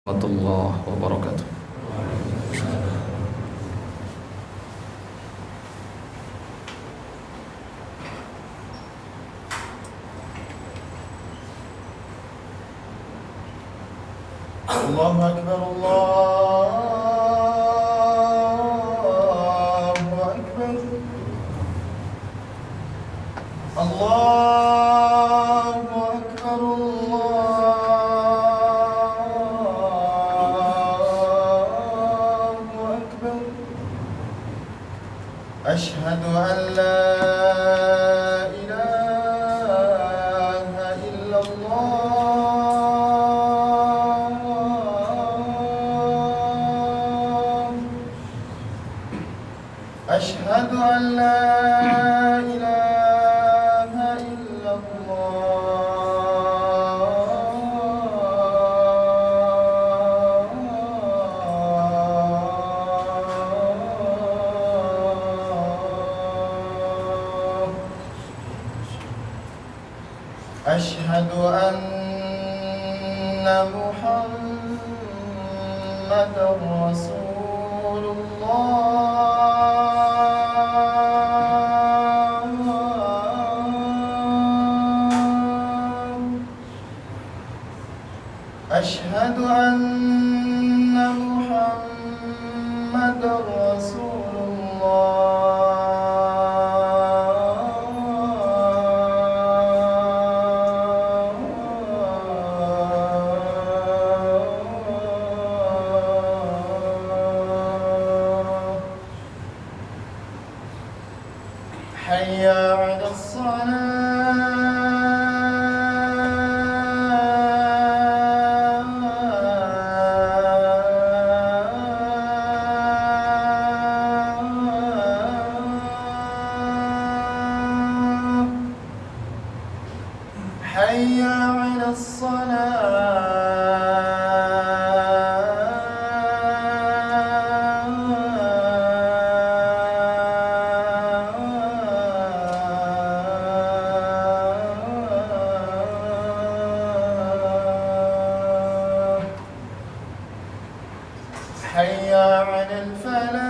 Warahmatullahi wabarakatuh. Allahu Akbar, Allahu Akbar, Allahu Akbar, Allahu Akbar. Ashhadu an la ilaha illallah. Ashhadu an la ilaha illallah. Ashhadu anna Muhammadar Rasulullah. Ashhadu anna Muhammadar Rasulullah. Hayya 'ala as-salah. Hayya 'ala as-salah. Hayya 'ala al-falah.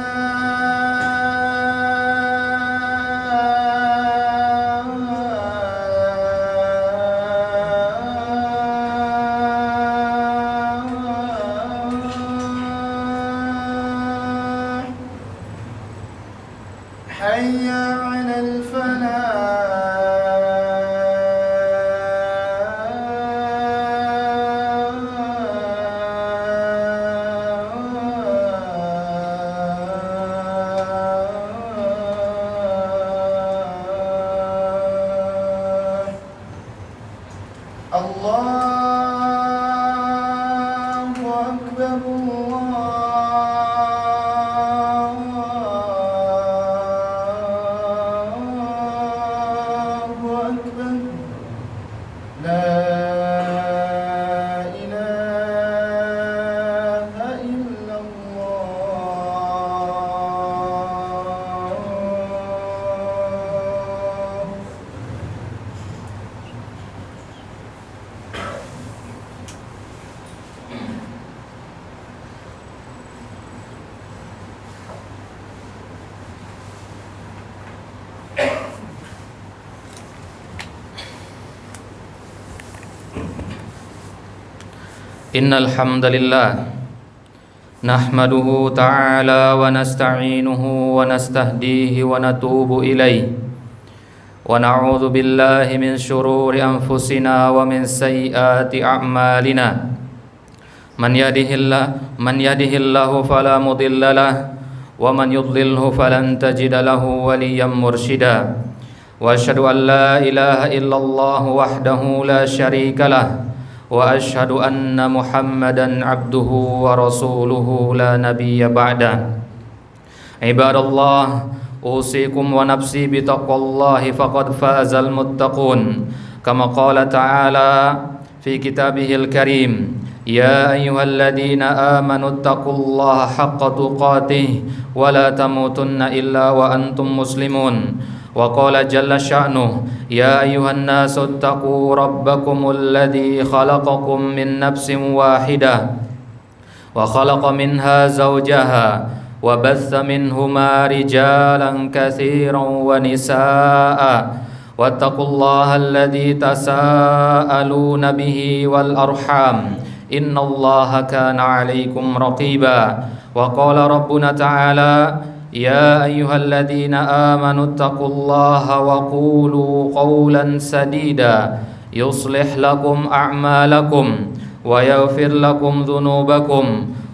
Hayya 'ala al-falah. Allahu Akbar, Allahu Akbar. La ilaha illallah. Innal hamdalillah nahmaduhu ta'ala wa nasta'inuhu wa nastahdihi wa natubu ilaih wa na'udzu billahi min shururi anfusina wa min sayyiati a'malina. Man yahdihillahu fala mudilla lahu wa man yudlilhu falan tajida lahu waliyyan mursyida. Wa asyhadu an la ilaha illallah wahdahu la syarika lahu wa asyhadu anna Muhammadan abduhu wa rasuluhu la nabiyya ba'da. Ibadallah, usikum wa nafsi bitaqwallahi faqad fazal muttaqun. Kama qala ta'ala fi kitabihil karim, ya ayyuhalladzina amanu taqullaha haqqa tuqatih wa la tamutunna illa wa antum muslimun. Wa qala jalla sya'nuh, ya ayyuhan nasu taqu rabbakumul ladzi khalaqakum min nafsin wahidah وخلق منها زوجها وبث منهما رجالا كثيرا ونساء واتقوا الله الذي تساءلون به والأرحام إن الله كان عليكم رقيبا وقال ربنا تعالى يا أيها الذين آمنوا اتقوا الله وقولوا قولا سديدا يصلح لكم أعمالكم ويغفر لكم ذنوبكم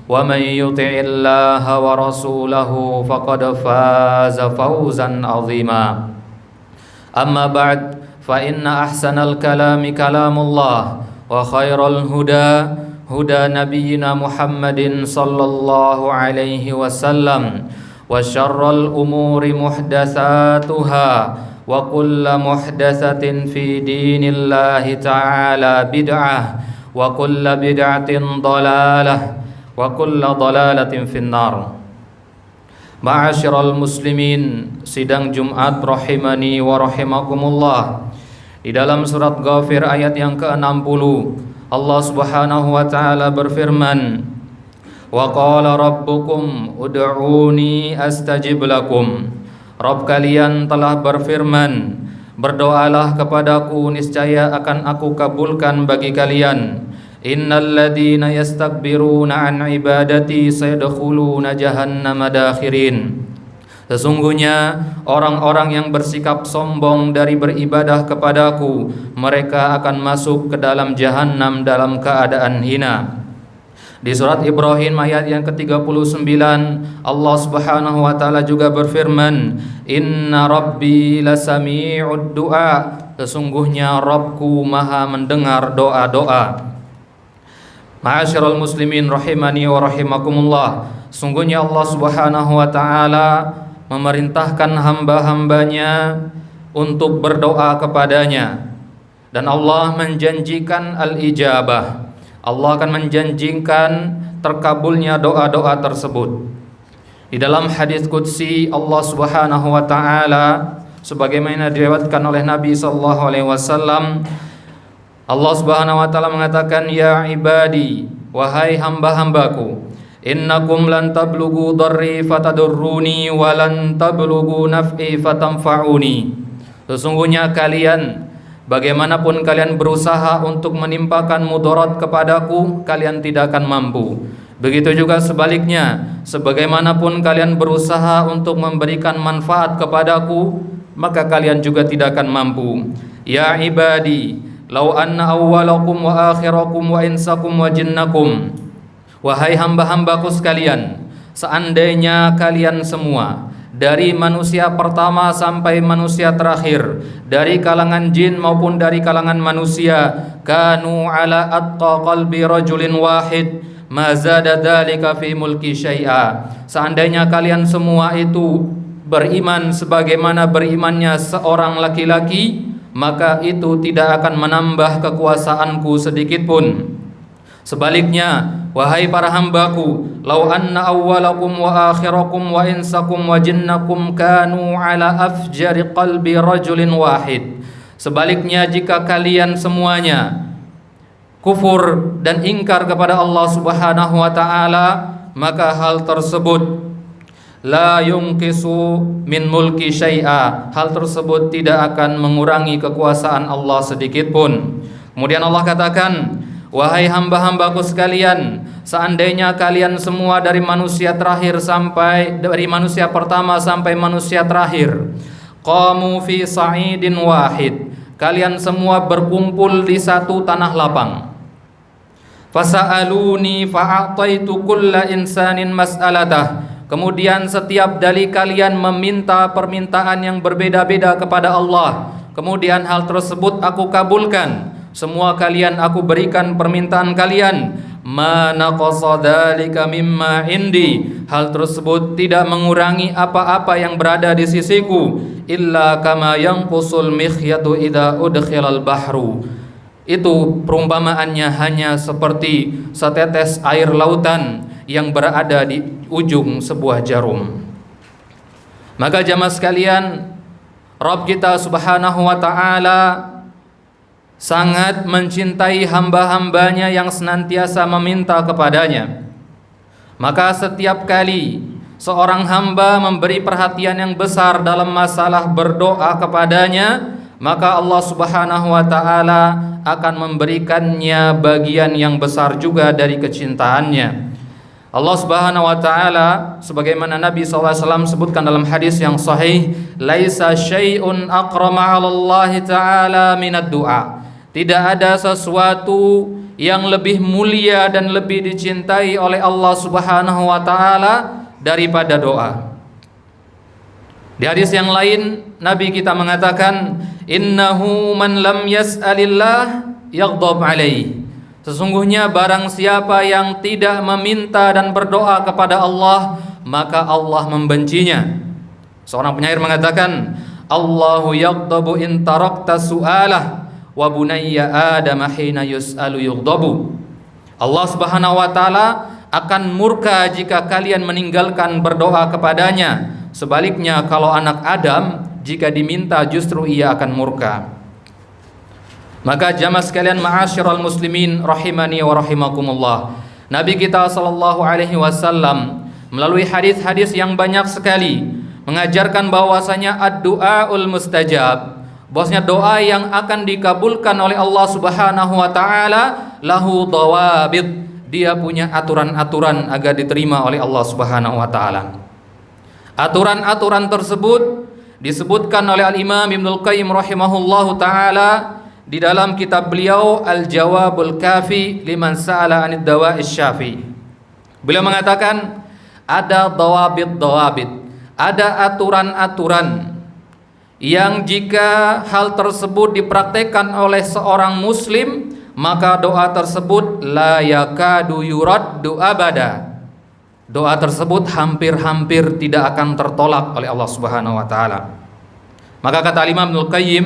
ومن يطع الله ورسوله فقد فاز فوزا عظيما أما بعد فإن أحسن الكلام كلام الله وخير الهدى هدى نبينا محمد صلى الله عليه وسلم وشر الأمور محدثاتها وكل محدثة في دين الله تعالى بدعة وكل بدعة ضلالة وكل ضلالة في النار. Ma'asyiral muslimin, sidang Jumat rahimani wa rahimakumullah. Di dalam surat Ghafir ayat yang ke-60, Allah Subhanahu wa taala berfirman, "Wa qala rabbukum ud'uni astajib lakum." Rabb kalian telah berfirman, "Berdoalah kepadaku, niscaya akan aku kabulkan bagi kalian." Innal ladzina yastakbiruna an ibadati sayadkhuluna jahannama dakhirin. Sesungguhnya orang-orang yang bersikap sombong dari beribadah kepadaku, mereka akan masuk ke dalam jahanam dalam keadaan hina. Di surat Ibrahim ayat yang ke-39, Allah Subhanahu wa taala juga berfirman, "Inna rabbi lasami'ud du'a." Sesungguhnya Rabbku Maha mendengar doa-doa. Ma'asyiral muslimin rahimani wa rahimakumullah. Sungguhnya Allah Subhanahu wa taala memerintahkan hamba-hambanya untuk berdoa kepadanya, dan Allah menjanjikan al-ijabah. Allah akan menjanjikan terkabulnya doa-doa tersebut. Di dalam hadis qudsi Allah Subhanahu wa taala sebagaimana diriwayatkan oleh Nabi sallallahu alaihi wasallam, Allah Subhanahu wa taala mengatakan, "Ya ibadi, wahai hamba-hambaku, innakum lan tablughu dharri fatadurruni wa lan tablughu naf'i fatanfa'uni." Sesungguhnya kalian, bagaimanapun kalian berusaha untuk menimpakan mudarat kepadaku, kalian tidak akan mampu. Begitu juga sebaliknya, sebagaimanapun kalian berusaha untuk memberikan manfaat kepadaku, maka kalian juga tidak akan mampu. Ya ibadi, lau anna awwalakum wa akhirakum wa insakum wa jinnakum. Wahai hamba-hambaku sekalian, seandainya kalian semua, dari manusia pertama sampai manusia terakhir, dari kalangan jin maupun dari kalangan manusia, kanu ala atqa qalbi rajulin wahid ma zada dzalika fi mulki syai'a. Seandainya kalian semua itu beriman sebagaimana berimannya seorang laki-laki, maka itu tidak akan menambah kekuasaanku sedikit pun. Sebaliknya, wahai para hambaku, lau anna awwalakum wa akhirakum wa insakum wa jinnakum kanu ala afjari qalbi rajulin wahid. Sebaliknya, jika kalian semuanya kufur dan ingkar kepada Allah Subhanahu wa taala, maka hal tersebut la yungkisu min mulki syai'a. Hal tersebut tidak akan mengurangi kekuasaan Allah sedikit pun. Kemudian Allah katakan, wahai hamba-hambaku sekalian, seandainya kalian semua dari manusia pertama sampai manusia terakhir, qamu fi sa'idin wahid, kalian semua berkumpul di satu tanah lapang, fasa'aluni fa'ataitu kulla insanin mas'alatah, kemudian setiap dari kalian meminta permintaan yang berbeda-beda kepada Allah, kemudian hal tersebut aku kabulkan, semua kalian aku berikan permintaan kalian, ma naqasa dzalika mimma indi, hal tersebut tidak mengurangi apa-apa yang berada di sisiku, illa kama yanqusul mikhyatu idza udkhilal bahru. Itu perumpamaannya hanya seperti setetes air lautan yang berada di ujung sebuah jarum. Maka jamaah sekalian, Rabb kita Subhanahu wa ta'ala sangat mencintai hamba-hambanya yang senantiasa meminta kepadanya. Maka setiap kali seorang hamba memberi perhatian yang besar dalam masalah berdoa kepadanya, maka Allah Subhanahu wa taala akan memberikannya bagian yang besar juga dari kecintaannya. Allah Subhanahu wa taala sebagaimana Nabi SAW sebutkan dalam hadis yang sahih, laisa syai'un aqrama 'ala Allah taala minad du'a. Tidak ada sesuatu yang lebih mulia dan lebih dicintai oleh Allah Subhanahu wa taala daripada doa. Di hadis yang lain Nabi kita mengatakan, innahu man lam yas'alillah yaghdab alaih. Sesungguhnya barang siapa yang tidak meminta dan berdoa kepada Allah, maka Allah membencinya. Seorang penyair mengatakan, Allahu yaghdabu in tarakta su'alah wa bunayya adam hina yus'alu yughdabu. Allah Subhanahu wa taala akan murka jika kalian meninggalkan berdoa kepadanya. Sebaliknya kalau anak Adam jika diminta justru ia akan murka. Maka jamaah sekalian ma'asyiral muslimin rahimani wa rahimakumullah, Nabi kita sallallahu alaihi wasallam melalui hadis-hadis yang banyak sekali mengajarkan bahwasanya ad-du'aul mustajab, bahwasanya doa yang akan dikabulkan oleh Allah Subhanahu wa taala lahu dawabit, dia punya aturan-aturan agar diterima oleh Allah Subhanahu wa taala. Aturan-aturan tersebut disebutkan oleh Al-Imam Ibnul Qayyim rahimahullahu taala di dalam kitab beliau Al-Jawabul Kafi liman sa'ala 'anid dawa'is syafi. Beliau mengatakan ada dawabit, ada aturan-aturan yang jika hal tersebut dipraktekkan oleh seorang muslim, maka doa tersebut la yakadu yuraddu abada. Doa tersebut hampir-hampir tidak akan tertolak oleh Allah Subhanahu wa taala. Maka kata Imam Ibnul Qayyim,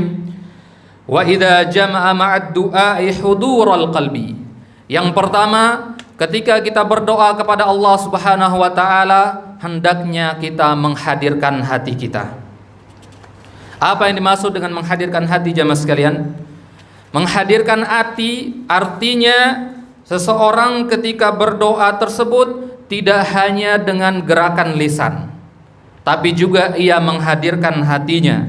wa idza jama'a ma'ad du'a'i hudurul qalbi. Yang pertama, ketika kita berdoa kepada Allah Subhanahu wa taala, hendaknya kita menghadirkan hati kita. Apa yang dimaksud dengan menghadirkan hati jamaah sekalian? Menghadirkan hati artinya seseorang ketika berdoa tersebut tidak hanya dengan gerakan lisan, tapi juga ia menghadirkan hatinya.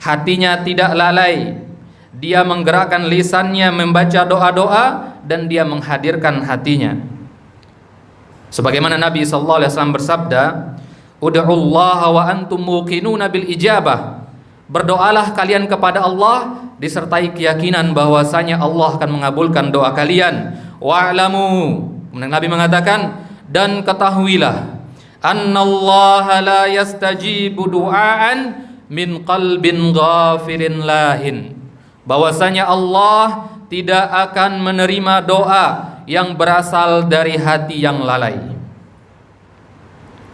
Hatinya tidak lalai, dia menggerakkan lisannya membaca doa-doa dan dia menghadirkan hatinya. Sebagaimana Nabi sallallahu alaihi wasallam bersabda, ud'ullaha wa antum muqinuna bil ijabah. Berdoalah kalian kepada Allah disertai keyakinan bahwasanya Allah akan mengabulkan doa kalian. Wa'lamu, Nabi mengatakan, dan ketahuilah annallaha la yastajibu du'aan min qalbin ghafirin lahin, bahwasanya Allah tidak akan menerima doa yang berasal dari hati yang lalai.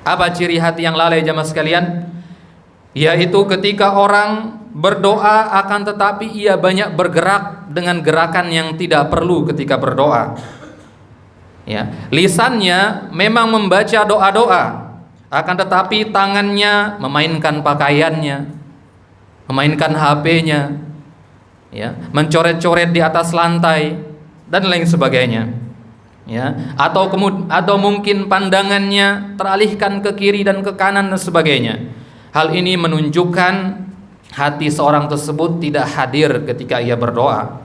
Apa ciri hati yang lalai jamaah sekalian? Yaitu ketika orang berdoa akan tetapi ia banyak bergerak dengan gerakan yang tidak perlu ketika berdoa. Ya, lisannya memang membaca doa-doa, akan tetapi tangannya memainkan pakaiannya, memainkan HP-nya, ya, mencoret-coret di atas lantai dan lain sebagainya. Ya, atau mungkin pandangannya teralihkan ke kiri dan ke kanan dan sebagainya. Hal ini menunjukkan hati seorang tersebut tidak hadir ketika ia berdoa.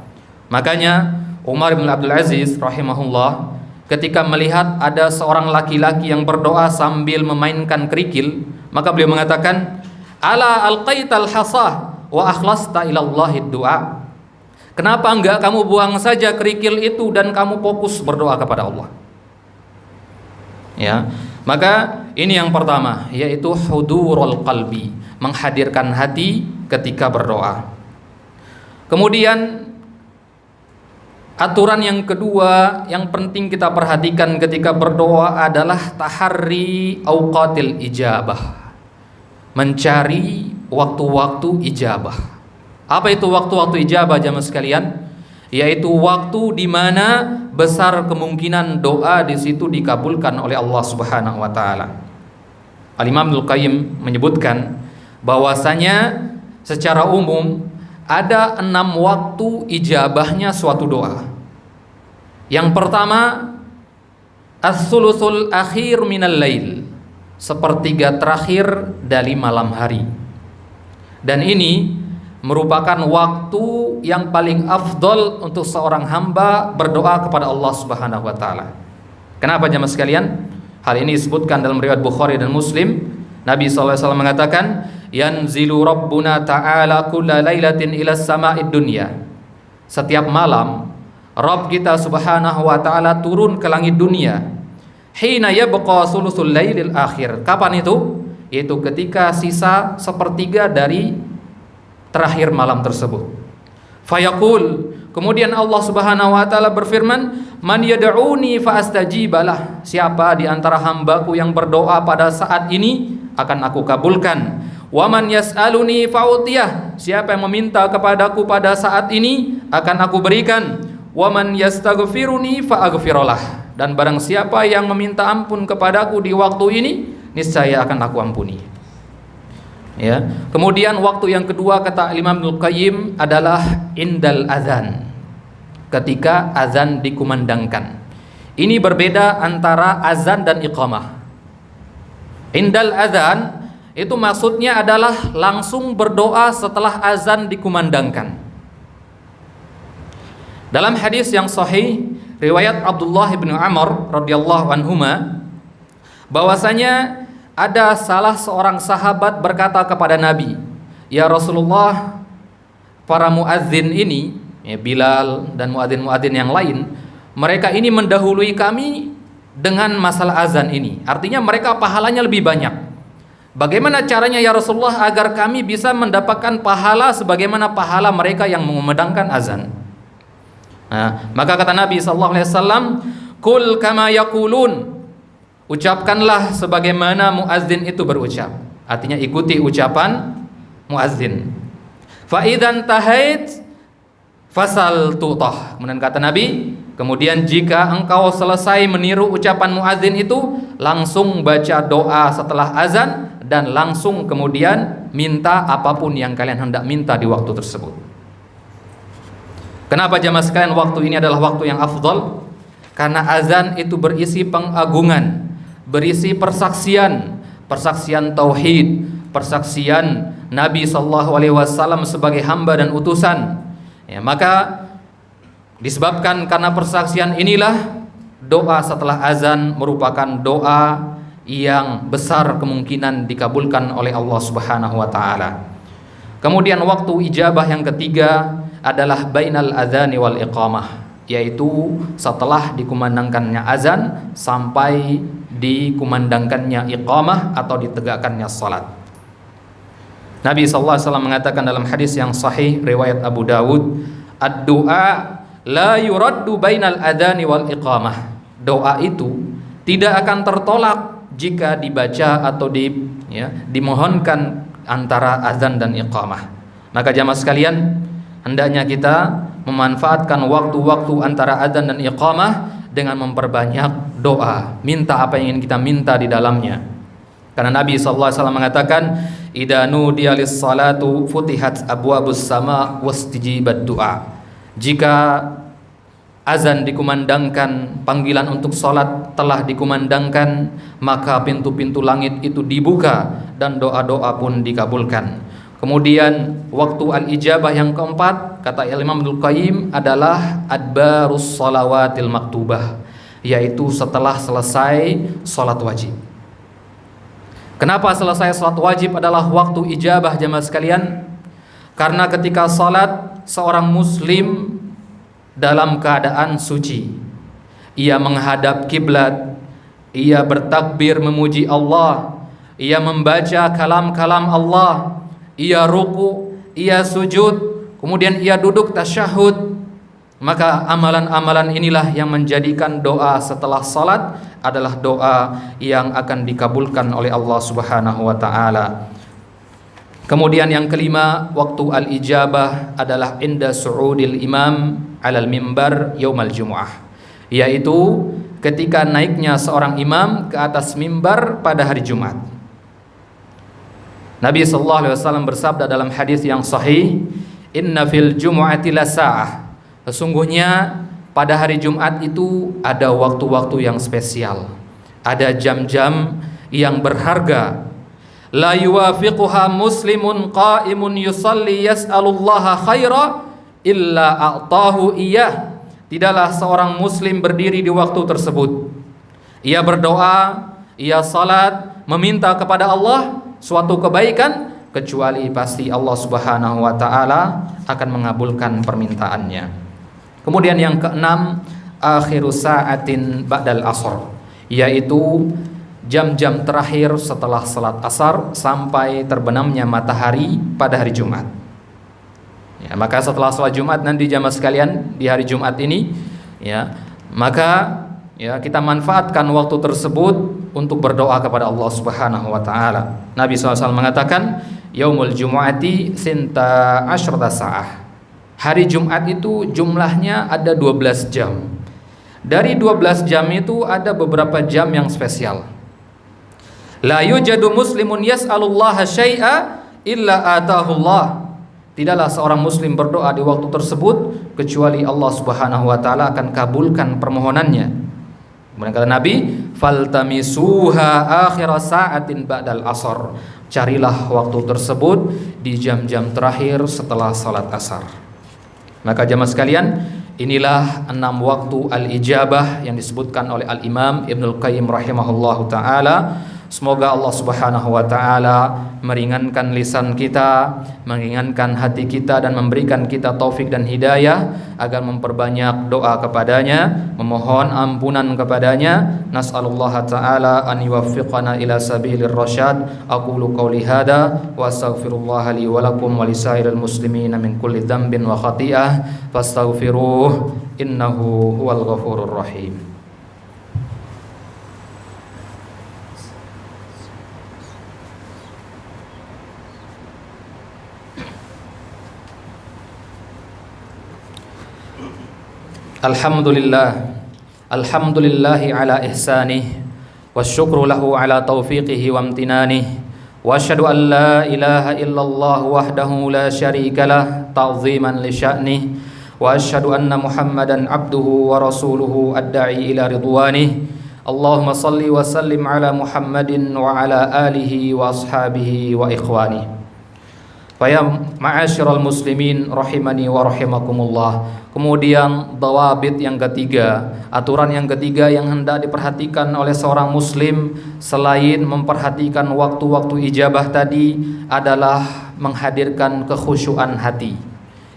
Makanya Umar bin Abdul Aziz rahimahullah ketika melihat ada seorang laki-laki yang berdoa sambil memainkan kerikil, maka beliau mengatakan, ala alqaital hasah wa akhlasta ilallahi du'a. Kenapa enggak kamu buang saja kerikil itu dan kamu fokus berdoa kepada Allah? Ya, maka ini yang pertama, yaitu hudurul qalbi, menghadirkan hati ketika berdoa. Kemudian aturan yang kedua yang penting kita perhatikan ketika berdoa adalah taharri auqatil ijabah, mencari waktu-waktu ijabah. Apa itu waktu-waktu ijabah jamaah sekalian? Yaitu waktu di mana besar kemungkinan doa di situ dikabulkan oleh Allah Subhanahu wa taala. Al-Imam Ibnul Qayyim menyebutkan bahwasanya secara umum ada 6 waktu ijabahnya suatu doa. Yang pertama, as-sulusul akhir minal lail, sepertiga terakhir dari malam hari. Dan ini merupakan waktu yang paling afdol untuk seorang hamba berdoa kepada Allah Subhanahu wa taala. Kenapa jemaah sekalian? Hal ini disebutkan dalam riwayat Bukhari dan Muslim. Nabi SAW mengatakan, yanzilu rabbuna ta'ala kulla lailatin ila sama'id dunya. Setiap malam Rabb kita Subhanahu wa taala turun ke langit dunia. Hina yabqa sulusul lailil akhir. Kapan itu? Yaitu ketika sisa sepertiga dari terakhir malam tersebut. Fayaqul, kemudian Allah Subhanahu wa taala berfirman, man yad'uni fa astajibalah. Siapa di antara hambaku yang berdoa pada saat ini akan aku kabulkan. Wa man yas'aluni fa'utiyah. Siapa yang meminta kepadaku pada saat ini akan aku berikan. Wa man yastaghfiruni fa'aghfirullah. Dan barang siapa yang meminta ampun kepadaku di waktu ini, niscaya akan aku ampuni. Ya. Kemudian waktu yang kedua kata Imam Ibnu Qayyim adalah indal azan. Ketika azan dikumandangkan. Ini berbeda antara azan dan iqamah. Indal azan itu maksudnya adalah langsung berdoa setelah azan dikumandangkan. Dalam hadis yang sahih riwayat Abdullah bin Amr radhiyallahu anhuma, bahwasanya ada salah seorang sahabat berkata kepada Nabi, ya Rasulullah, para muadzin ini, ya Bilal dan muadzin-muadzin yang lain, mereka ini mendahului kami dengan masalah azan ini. Artinya mereka pahalanya lebih banyak. Bagaimana caranya ya Rasulullah agar kami bisa mendapatkan pahala sebagaimana pahala mereka yang mengumandangkan azan? Nah, maka kata Nabi SAW, kul kama yaqulun. Ucapkanlah sebagaimana muazzin itu berucap. Artinya ikuti ucapan muazzin. Fa idzan tahait fasal tutah. Kemudian kata Nabi, kemudian jika engkau selesai meniru ucapan muazzin itu, langsung baca doa setelah azan dan langsung kemudian minta apapun yang kalian hendak minta di waktu tersebut. Kenapa jamaah sekalian waktu ini adalah waktu yang afdal? Karena azan itu berisi pengagungan, berisi persaksian tauhid, persaksian Nabi SAW sebagai hamba dan utusan. Ya, maka disebabkan karena persaksian inilah doa setelah azan merupakan doa yang besar kemungkinan dikabulkan oleh Allah Subhanahu wa taala. Kemudian waktu ijabah yang ketiga adalah bainal adzani wal iqamah, yaitu setelah dikumandangkannya azan sampai dikumandangkannya iqamah atau ditegakkannya salat. Nabi SAW mengatakan dalam hadis yang sahih riwayat Abu Dawud, ad-du'a la yuraddu bainal adzani wal iqamah. Doa itu tidak akan tertolak jika dibaca atau dimohonkan antara azan dan iqamah. Maka jamaah sekalian, hendaknya kita memanfaatkan waktu-waktu antara azan dan iqamah dengan memperbanyak doa, minta apa yang ingin kita minta di dalamnya. Karena Nabi SAW mengatakan, idza nudiya lis-salatu futihat abwabus sama wastijibat du'a. Jika azan dikumandangkan, panggilan untuk salat telah dikumandangkan, maka pintu-pintu langit itu dibuka dan doa-doa pun dikabulkan. Kemudian waktu al-ijabah yang keempat kata Imam Ibnu Qayyim adalah adbarus shalawatil maktubah, yaitu setelah selesai salat wajib. Kenapa selesai salat wajib adalah waktu ijabah jamaah sekalian? Karena ketika salat seorang muslim dalam keadaan suci, ia menghadap kiblat, ia bertakbir memuji Allah, ia membaca kalam-kalam Allah, ia ruku, ia sujud, kemudian ia duduk tasyahud, maka amalan-amalan inilah yang menjadikan doa setelah salat adalah doa yang akan dikabulkan oleh Allah Subhanahu wa taala. Kemudian yang kelima, waktu al-ijabah adalah inda su'udil imam alal mimbar yaumal jumu'ah, yaitu ketika naiknya seorang imam ke atas mimbar pada hari Jumat. Nabi SAW bersabda dalam hadis yang sahih, inna fil jumu'ati la sa'ah, sesungguhnya pada hari Jumat itu ada waktu-waktu yang spesial, ada jam-jam yang berharga. La yuwafiquha muslimun qa'imun yusalli yas'alullaha khaira illa a'tahu iyah. Tidaklah seorang muslim berdiri di waktu tersebut, ia berdoa, ia salat, meminta kepada Allah suatu kebaikan, kecuali pasti Allah Subhanahu wa taala akan mengabulkan permintaannya. Kemudian yang keenam, akhiru sa'atin ba'dal asr, yaitu jam-jam terakhir setelah salat asar sampai terbenamnya matahari pada hari Jumat. Ya, maka setelah salat Jumat nanti jamaah sekalian di hari Jumat ini, ya, maka ya kita manfaatkan waktu tersebut untuk berdoa kepada Allah Subhanahu wa taala. Nabi SAW mengatakan, yaumul jumu'ati sinta asyrata sa'ah. Hari Jumat itu jumlahnya ada 12 jam. Dari 12 jam itu ada beberapa jam yang spesial. La yujadu muslimun yas'alullaha syai'a illa atahullah. Tidaklah seorang muslim berdoa di waktu tersebut kecuali Allah Subhanahu wa taala akan kabulkan permohonannya. Kemudian kata Nabi, faltamisuha akhir sa'atin ba'dal asar. Carilah waktu tersebut di jam-jam terakhir setelah salat asar. Maka jamaah sekalian, inilah 6 waktu al-ijabah yang disebutkan oleh Al-Imam Ibnul Qayyim rahimahullahu ta'ala. Semoga Allah Subhanahu wa ta'ala meringankan lisan kita, meringankan hati kita, dan memberikan kita taufik dan hidayah agar memperbanyak doa kepadanya, memohon ampunan kepadanya. Nas'alullah ta'ala an yuwaffiqana ila sabilir rasyad. Aqulu qawli hada wa astaghfirullah li wa lakum wa lisairil muslimina min kulli dhanbin wa khati'ah fastaghfiruh innahu huwal ghafurur rahim. Alhamdulillahi ala ihsanih wasyukru lahu ala taufiqihi wa amtinanih wa asyhadu an la ilaha illallah wahdahu la syarika lah ta'ziman li sya'nih wa asyhadu anna Muhammadan abduhu wa rasuluhu ad-da'i ila ridwanih. Allahumma salli wa sallim ala Muhammadin wa ala alihi wa ashabihi wa ikhwanih. Faya ma'asyiral muslimin rahimani wa rahimakumullah. Kemudian dawabit yang ketiga, aturan yang ketiga yang hendak diperhatikan oleh seorang muslim selain memperhatikan waktu-waktu ijabah tadi adalah menghadirkan kekhusyuan hati.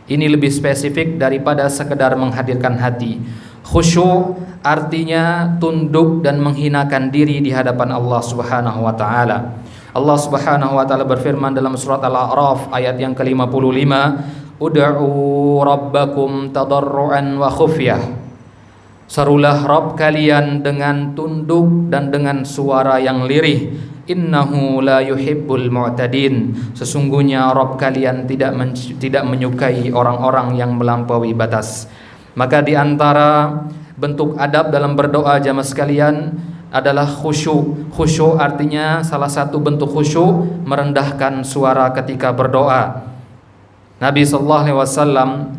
Ini lebih spesifik daripada sekedar menghadirkan hati. Khusyuk artinya tunduk dan menghinakan diri di hadapan Allah Subhanahu wa taala. Allah Subhanahu wa taala berfirman dalam surat Al-A'raf ayat yang ke-55, ud'u rabbakum tadarruan wa khufyah. Serulah Rabb kalian dengan tunduk dan dengan suara yang lirih. Innahu la yuhibbul mu'tadin. Sesungguhnya Rabb kalian tidak menyukai orang-orang yang melampaui batas. Maka di antara bentuk adab dalam berdoa jamaah sekalian adalah khusyuk. Khusyuk artinya salah satu bentuk khusyuk merendahkan suara ketika berdoa. Nabi SAW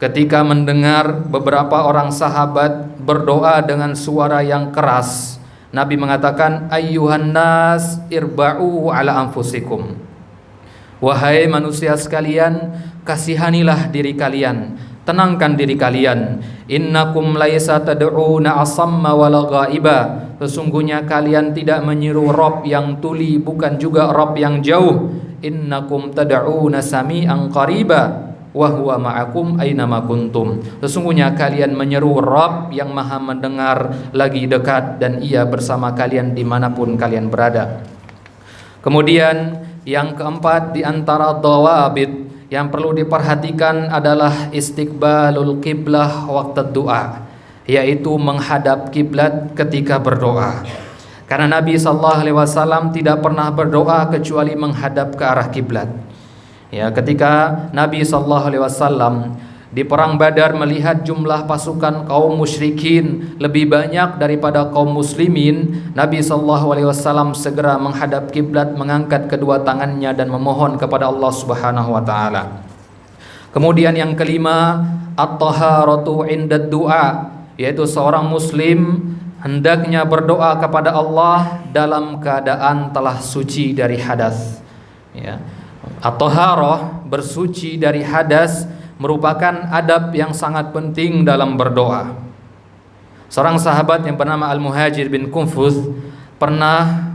ketika mendengar beberapa orang sahabat berdoa dengan suara yang keras, Nabi mengatakan, ayyuhan nas irba'u ala anfusikum. Wahai manusia sekalian, kasihanilah diri kalian, tenangkan diri kalian. Innakum laisa tad'una asamma wala ghaiba. Sesungguhnya kalian tidak menyeru Rabb yang tuli, bukan juga Rabb yang jauh. Innakum tad'una sami'an qariba wa huwa ma'akum aynama kuntum. Sesungguhnya kalian menyeru Rabb yang Maha mendengar lagi dekat, dan Ia bersama kalian dimanapun kalian berada. Kemudian yang keempat di antara dawabit yang perlu diperhatikan adalah istiqbalul qiblah waqta doa, yaitu menghadap kiblat ketika berdoa. Karena Nabi SAW tidak pernah berdoa kecuali menghadap ke arah kiblat. Ya, ketika Nabi SAW di perang Badar melihat jumlah pasukan kaum musyrikin lebih banyak daripada kaum muslimin, Nabi SAW segera menghadap kiblat, mengangkat kedua tangannya dan memohon kepada Allah Subhanahu wa taala. Kemudian yang kelima, at-taharatu 'inda du'a, yaitu seorang muslim hendaknya berdoa kepada Allah dalam keadaan telah suci dari hadas. Ya. At-taharah, bersuci dari hadas, merupakan adab yang sangat penting dalam berdoa. Seorang sahabat yang bernama Al-Muhajir bin Qunfuz pernah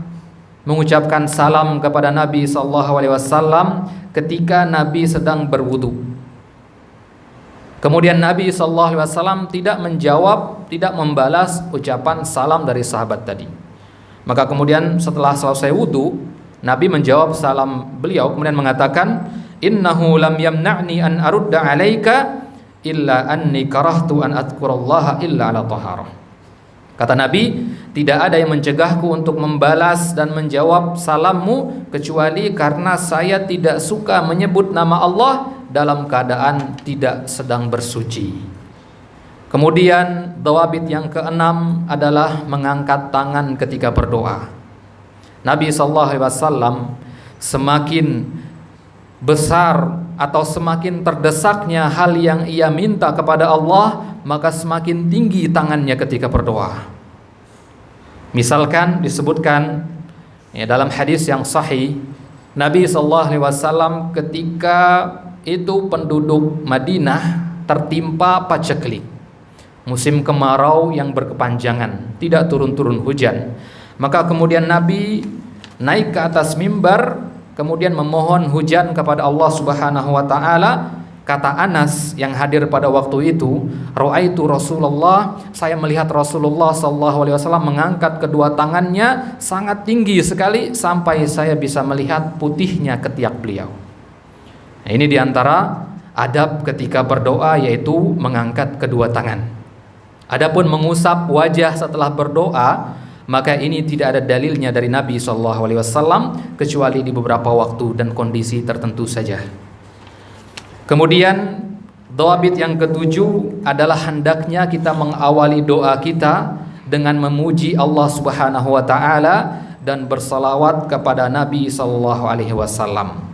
mengucapkan salam kepada Nabi SAW ketika Nabi sedang berwudu. Kemudian Nabi SAW tidak menjawab, tidak membalas ucapan salam dari sahabat tadi. Maka kemudian setelah selesai wudu, Nabi menjawab salam beliau, kemudian mengatakan, innahu lam yamna'ni an arudda 'alaika illa anni karahtu an adhkurallaha illa ala taharah. Kata Nabi, tidak ada yang mencegahku untuk membalas dan menjawab salammu kecuali karena saya tidak suka menyebut nama Allah dalam keadaan tidak sedang bersuci. Kemudian dawabit yang keenam adalah mengangkat tangan ketika berdoa. Nabi SAW semakin besar atau semakin terdesaknya hal yang ia minta kepada Allah, maka semakin tinggi tangannya ketika berdoa. Misalkan disebutkan ya, dalam hadis yang sahih, Nabi SAW ketika itu penduduk Madinah tertimpa paceklik, musim kemarau yang berkepanjangan, tidak turun-turun hujan. Maka kemudian Nabi naik ke atas mimbar, kemudian memohon hujan kepada Allah Subhanahu wa taala. Kata Anas yang hadir pada waktu itu, "Ra'aitu Rasulullah, saya melihat Rasulullah sallallahu alaihi wasallam mengangkat kedua tangannya sangat tinggi sekali sampai saya bisa melihat putihnya ketiak beliau." Nah, ini diantara adab ketika berdoa, yaitu mengangkat kedua tangan. Adapun mengusap wajah setelah berdoa, maka ini tidak ada dalilnya dari Nabi SAW kecuali di beberapa waktu dan kondisi tertentu saja. Kemudian dawabit yang ketujuh adalah hendaknya kita mengawali doa kita dengan memuji Allah Subhanahu wa taala dan bersalawat kepada Nabi SAW.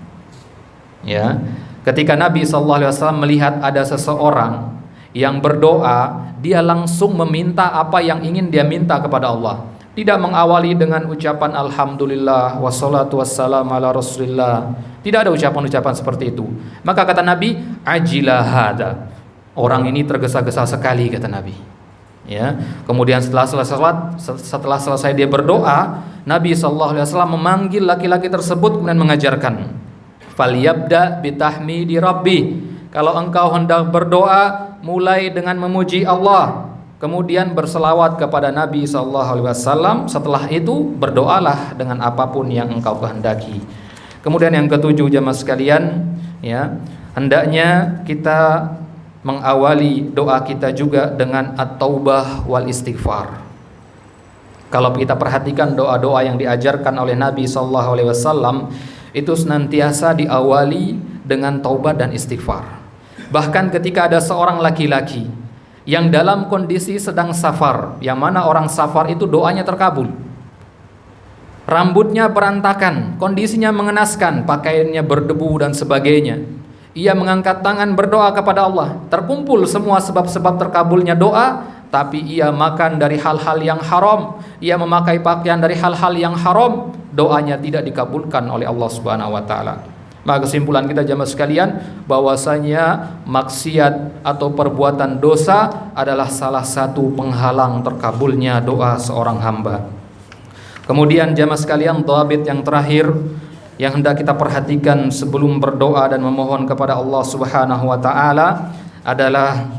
Ya, ketika Nabi SAW melihat ada seseorang yang berdoa, dia langsung meminta apa yang ingin dia minta kepada Allah. Tidak mengawali dengan ucapan alhamdulillah wassalatu wassalamu ala rasulillah. Tidak ada ucapan-ucapan seperti itu. Maka kata Nabi, ajilah hada. Orang ini tergesa-gesa sekali, kata Nabi. Ya. Kemudian setelah selesai dia berdoa, Nabi SAW memanggil laki-laki tersebut kemudian mengajarkan, falyabda bitahmidi rabbi. Kalau engkau hendak berdoa, mulai dengan memuji Allah, kemudian berselawat kepada Nabi SAW. Setelah itu berdoalah dengan apapun yang engkau kehendaki. Kemudian yang ketujuh, jamaah sekalian, ya, hendaknya kita mengawali doa kita juga dengan at-taubah wal istighfar. Kalau kita perhatikan doa-doa yang diajarkan oleh Nabi SAW, itu senantiasa diawali dengan taubat dan istighfar. Bahkan ketika ada seorang laki-laki yang dalam kondisi sedang safar, yang mana orang safar itu doanya terkabul, rambutnya berantakan, kondisinya mengenaskan, pakaiannya berdebu dan sebagainya, ia mengangkat tangan berdoa kepada Allah, terkumpul semua sebab-sebab terkabulnya doa, tapi ia makan dari hal-hal yang haram, ia memakai pakaian dari hal-hal yang haram, doanya tidak dikabulkan oleh Allah Subhanahu wa taala. Maka kesimpulan kita jamaah sekalian, bahwasanya maksiat atau perbuatan dosa adalah salah satu penghalang terkabulnya doa seorang hamba. Kemudian jamaah sekalian, dhabit yang terakhir yang hendak kita perhatikan sebelum berdoa dan memohon kepada Allah Subhanahu wa taala adalah,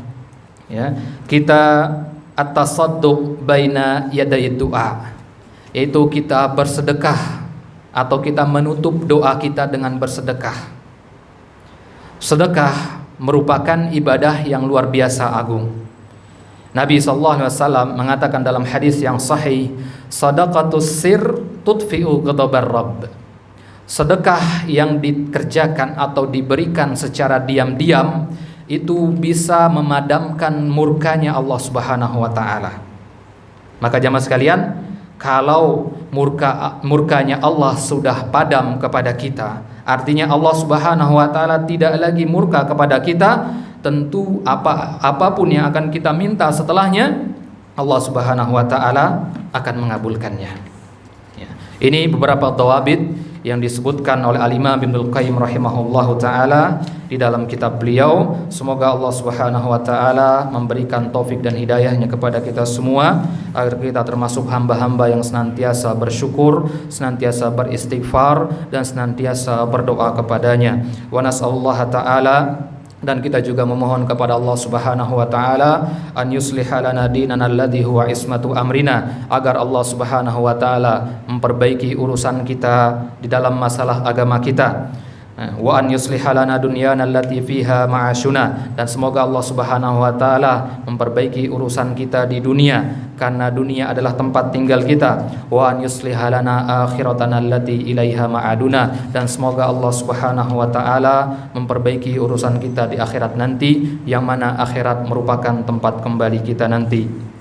ya, kita at-tasadduq baina yaday du'a, yaitu kita bersedekah atau kita menutup doa kita dengan bersedekah. Sedekah merupakan ibadah yang luar biasa agung. Nabi SAW mengatakan dalam hadis yang sahih, sadaqatus sir tudfi'u ghadabar rabb. Sedekah yang dikerjakan atau diberikan secara diam-diam itu bisa memadamkan murkanya Allah Subhanahu wa taala. Maka jamaah sekalian, kalau murkanya Allah sudah padam kepada kita, artinya Allah Subhanahu wa taala tidak lagi murka kepada kita, tentu apapun yang akan kita minta setelahnya, Allah Subhanahu wa taala akan mengabulkannya. Ya. Ini beberapa dhawabit yang disebutkan oleh Al-Imam Ibnul Qayyim rahimahullahu taala di dalam kitab beliau. Semoga Allah Subhanahu wa taala memberikan taufik dan hidayahnya kepada kita semua agar kita termasuk hamba-hamba yang senantiasa bersyukur, senantiasa beristighfar dan senantiasa berdoa kepadanya. Wa nas'alullaha taala, dan kita juga memohon kepada Allah Subhanahu wa taala an yusliha lana dinana alladhi huwa ismatu amrina, agar Allah Subhanahu wa taala memperbaiki urusan kita di dalam masalah agama kita. Wa an yusliha lana dunyana allati fiha ma'ashuna, dan semoga Allah Subhanahu wa taala memperbaiki urusan kita di dunia karena dunia adalah tempat tinggal kita. Wa an yusliha lana akhiratana allati ilaiha ma'aduna, dan semoga Allah Subhanahu wa taala memperbaiki urusan kita di akhirat nanti, yang mana akhirat merupakan tempat kembali kita nanti.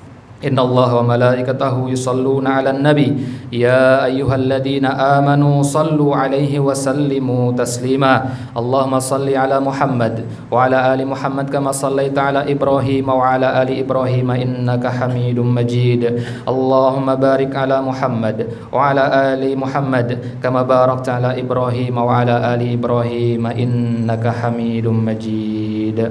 Innallaha wa malaikatahu yusalluna 'alan nabi ya ayyuhalladzina amanu sallu 'alaihi wa sallimu taslima. Allahumma salli 'ala Muhammad wa 'ala ali Muhammad kama sallaita 'ala Ibrahim wa 'ala ali Ibrahim innaka Hamidum Majid. Allahumma barik 'ala Muhammad wa 'ala ali Muhammad kama barakta 'ala Ibrahim wa 'ala ali Ibrahim innaka Hamidum Majid.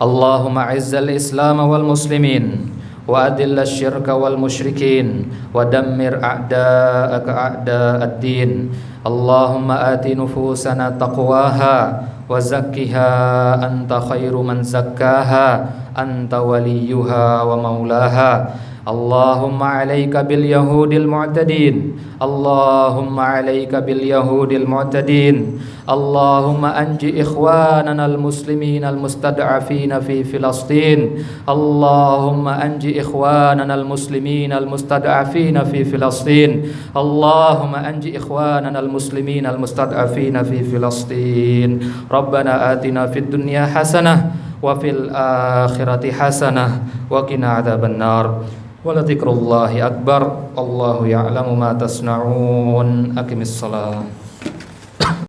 Allahumma 'izzal Islam wal muslimin wa adil asyirka wal musyrikin wa dammir a'da'aka a'da'ad-din. Allahumma ati nufusana taqwaha wa zakkiha anta khairu man zakkaha anta waliyuha wa maulaha. Allahumma alayka bil yahudil mu'tadin, Allahumma alayka bil yahudil mu'tadin. Allahumma anji ikhwanana al-muslimin al-mustad'afina fi Filastin. Allahumma anji ikhwanana al-muslimin al-mustad'afina fi Filastin. Allahumma anji ikhwanana al-muslimin al-mustad'afina fi Filastin. Rabbana atina fid dunya hasanah wa fil akhirati hasanah wa qina adzaban nar. Wa la dzikrullahi akbar. Allahu ya'lamu ma tasna'un. Aqimis shalah.